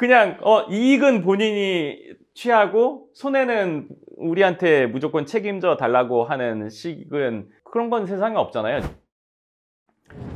그냥 이익은 본인이 취하고 손해는 우리한테 무조건 책임져 달라고 하는 식은 그런 건 세상에 없잖아요.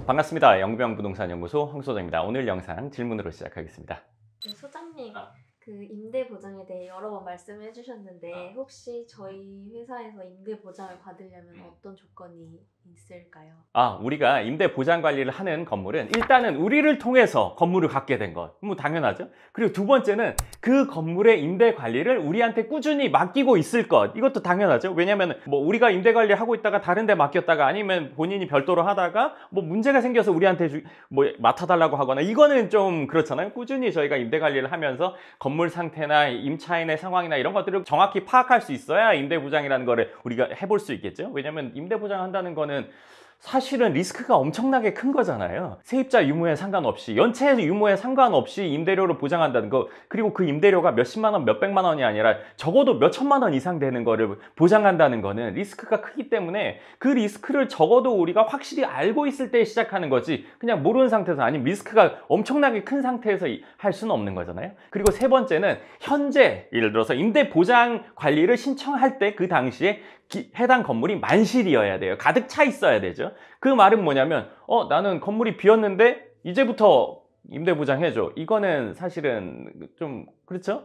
반갑습니다. 영병부동산연구소 황소장입니다. 오늘 영상 질문으로 시작하겠습니다. 네, 소장님, 그 임대 보장에 대해 여러 번 말씀해 주셨는데 혹시 저희 회사에서 임대 보장을 받으려면 어떤 조건이 있을까요? 우리가 임대 보장 관리를 하는 건물은 일단은 우리를 통해서 건물을 갖게 된 것, 뭐 당연하죠. 그리고 두 번째는 그 건물의 임대 관리를 우리한테 꾸준히 맡기고 있을 것, 이것도 당연하죠. 왜냐면 뭐 우리가 임대 관리를 하고 있다가 다른 데 맡겼다가 아니면 본인이 별도로 하다가 뭐 문제가 생겨서 우리한테 뭐 맡아달라고 하거나, 이거는 좀 그렇잖아요. 꾸준히 저희가 임대 관리를 하면서 건물 상태나 임차인의 상황이나 이런 것들을 정확히 파악할 수 있어야 임대 보장이라는 거를 우리가 해볼 수 있겠죠. 왜냐면 임대 보장한다는 거는 사실은 리스크가 엄청나게 큰 거잖아요. 세입자 유무에 상관없이, 연체 유무에 상관없이 임대료를 보장한다는 거, 그리고 그 임대료가 몇십만 원, 몇백만 원이 아니라 적어도 몇천만 원 이상 되는 거를 보장한다는 거는 리스크가 크기 때문에 그 리스크를 적어도 우리가 확실히 알고 있을 때 시작하는 거지, 그냥 모르는 상태에서, 아니면 리스크가 엄청나게 큰 상태에서 할 수는 없는 거잖아요. 그리고 세 번째는 현재 예를 들어서 임대 보장 관리를 신청할 때 그 당시에 해당 건물이 만실이어야 돼요. 가득 차 있어야 되죠. 그 말은 뭐냐면 나는 건물이 비었는데 이제부터 임대 보장해줘, 이거는 사실은 좀 그렇죠?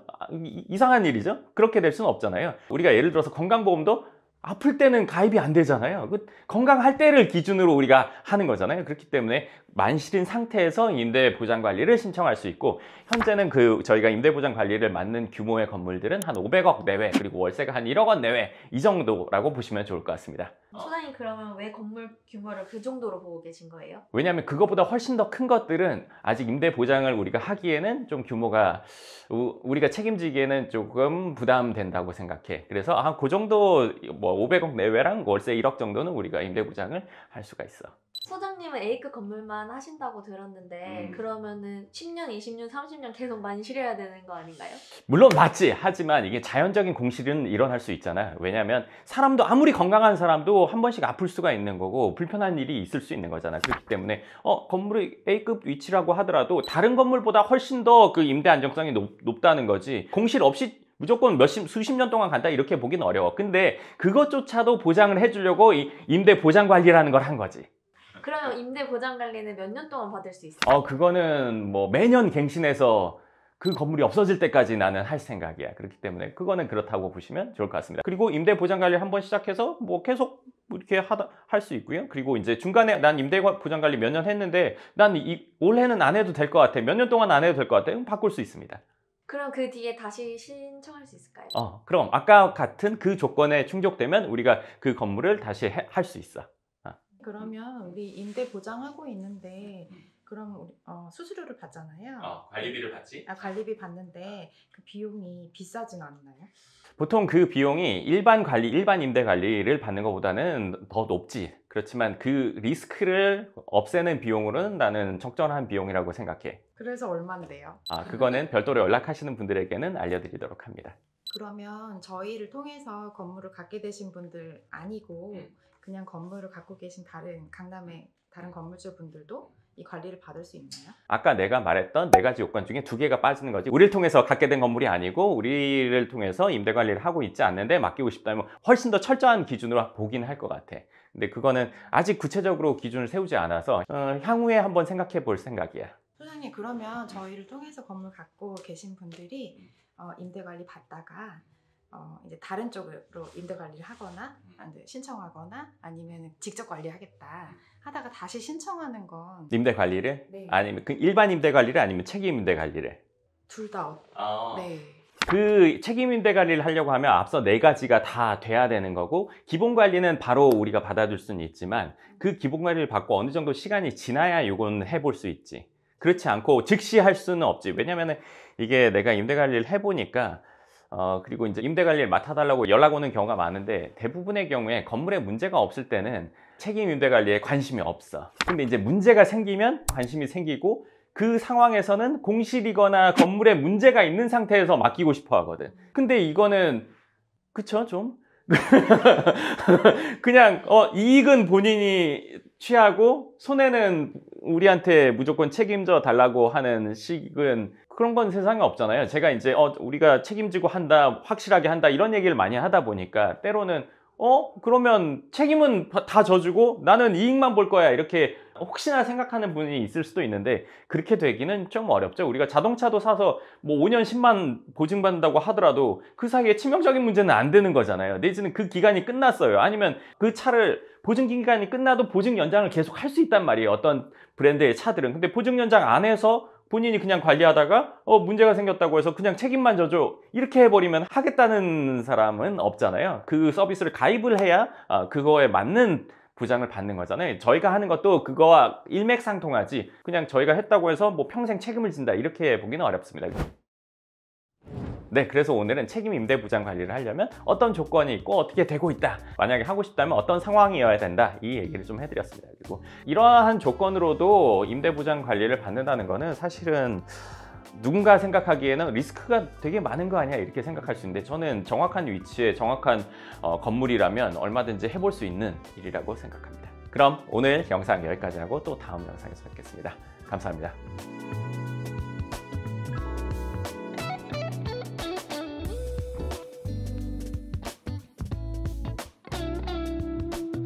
이상한 일이죠. 그렇게 될 수는 없잖아요. 우리가 예를 들어서 건강보험도 아플 때는 가입이 안 되잖아요. 건강할 때를 기준으로 우리가 하는 거잖아요. 그렇기 때문에 만실인 상태에서 임대 보장 관리를 신청할 수 있고, 현재는 저희가 임대 보장 관리를 맡는 규모의 건물들은 한 500억 내외, 그리고 월세가 한 1억 원 내외, 이 정도라고 보시면 좋을 것 같습니다. 소장님, 그러면 왜 건물 규모를 그 정도로 보고 계신 거예요? 왜냐하면 그것보다 훨씬 더 큰 것들은 아직 임대 보장을 우리가 하기에는 좀 규모가, 우리가 책임지기에는 조금 부담된다고 생각해. 그래서 그 정도, 뭐 500억 내외랑 월세 1억 정도는 우리가 임대 보장을 할 수가 있어. 소장님은 A급 건물만 하신다고 들었는데 그러면은 10년, 20년, 30년 계속 만실해야 되는 거 아닌가요? 물론 맞지. 하지만 이게 자연적인 공실은 일어날 수 있잖아요. 왜냐하면 사람도, 아무리 건강한 사람도 한 번씩 아플 수가 있는 거고 불편한 일이 있을 수 있는 거잖아. 그렇기 때문에 건물이 A급 위치라고 하더라도 다른 건물보다 훨씬 더 그 임대 안정성이 높다는 거지, 공실 없이 무조건 수십 년 동안 간다 이렇게 보기는 어려워. 근데 그것조차도 보장을 해주려고 이 임대 보장 관리라는 걸 한 거지. 그러면 임대 보장 관리는 몇 년 동안 받을 수 있어요? 그거는 뭐 매년 갱신해서 그 건물이 없어질 때까지 나는 할 생각이야. 그렇기 때문에 그거는 그렇다고 보시면 좋을 것 같습니다. 그리고 임대 보장 관리를 한번 시작해서 뭐 계속 이렇게 할 수 있고요. 그리고 이제 중간에 난 임대 보장 관리 몇 년 했는데 난 올해는 안 해도 될 것 같아, 몇 년 동안 안 해도 될 것 같아, 그럼 바꿀 수 있습니다. 그럼 그 뒤에 다시 신청할 수 있을까요? 그럼 아까 같은 그 조건에 충족되면 우리가 그 건물을 다시 할 수 있어. 그러면 우리 임대 보장하고 있는데 그럼 우리 수수료를 받잖아요. 관리비를 받지. 관리비 받는데 그 비용이 비싸진 않나요? 보통 그 비용이 일반 임대 관리를 받는 것보다는 더 높지. 그렇지만 그 리스크를 없애는 비용으로는 나는 적절한 비용이라고 생각해. 그래서 얼마인데요? 그거는 별도로 연락하시는 분들에게는 알려드리도록 합니다. 그러면 저희를 통해서 건물을 갖게 되신 분들 아니고 그냥 건물을 갖고 계신 강남의 다른 건물주 분들도 이 관리를 받을 수 있나요? 아까 내가 말했던 4가지 요건 중에 2개가 빠지는 거지. 우리를 통해서 갖게 된 건물이 아니고 우리를 통해서 임대 관리를 하고 있지 않는데 맡기고 싶다면 훨씬 더 철저한 기준으로 보긴 할 것 같아. 근데 그거는 아직 구체적으로 기준을 세우지 않아서 향후에 한번 생각해 볼 생각이야. 소장님, 그러면 저희를 통해서 건물 갖고 계신 분들이 임대 관리 받다가 이제 다른 쪽으로 임대 관리를 하거나 신청하거나 아니면 직접 관리하겠다 하다가 다시 신청하는 건 임대 관리를? 네. 아니면 그 일반 임대 관리를, 아니면 책임 임대 관리를? 둘 다. 네. 그 책임 임대 관리를 하려고 하면 앞서 4가지가 다 돼야 되는 거고, 기본 관리는 바로 우리가 받아줄 수는 있지만 그 기본 관리를 받고 어느 정도 시간이 지나야 이건 해볼 수 있지. 그렇지 않고 즉시 할 수는 없지. 왜냐면은 이게 내가 임대 관리를 해보니까 그리고 이제 임대 관리를 맡아달라고 연락 오는 경우가 많은데, 대부분의 경우에 건물에 문제가 없을 때는 책임 임대 관리에 관심이 없어. 근데 이제 문제가 생기면 관심이 생기고, 그 상황에서는 공실이거나 건물에 문제가 있는 상태에서 맡기고 싶어 하거든. 근데 이거는 그쵸, 좀 그냥 이익은 본인이 취하고 손해는 우리한테 무조건 책임져 달라고 하는 식은 그런 건 세상에 없잖아요. 제가 이제 우리가 책임지고 한다, 확실하게 한다 이런 얘기를 많이 하다 보니까 때로는 그러면 책임은 다 져주고 나는 이익만 볼 거야 이렇게 혹시나 생각하는 분이 있을 수도 있는데 그렇게 되기는 좀 어렵죠. 우리가 자동차도 사서 뭐 5년 10만 보증받는다고 하더라도 그 사이에 치명적인 문제는 안 되는 거잖아요. 내지는 그 기간이 끝났어요. 아니면 그 차를 보증 기간이 끝나도 보증 연장을 계속 할 수 있단 말이에요. 어떤 브랜드의 차들은. 근데 보증 연장 안 해서 본인이 그냥 관리하다가 문제가 생겼다고 해서 그냥 책임만 져줘 이렇게 해버리면 하겠다는 사람은 없잖아요. 그 서비스를 가입을 해야 그거에 맞는 보장을 받는 거잖아요. 저희가 하는 것도 그거와 일맥상통하지 그냥 저희가 했다고 해서 뭐 평생 책임을 진다 이렇게 보기는 어렵습니다. 네, 그래서 오늘은 책임 임대 보장 관리를 하려면 어떤 조건이 있고 어떻게 되고 있다, 만약에 하고 싶다면 어떤 상황이어야 된다, 이 얘기를 좀 해드렸습니다. 그리고 이러한 조건으로도 임대 보장 관리를 받는다는 거는 사실은 누군가 생각하기에는 리스크가 되게 많은 거 아니야 이렇게 생각할 수 있는데 저는 정확한 위치에 정확한 건물이라면 얼마든지 해볼 수 있는 일이라고 생각합니다. 그럼 오늘 영상 여기까지 하고 또 다음 영상에서 뵙겠습니다. 감사합니다.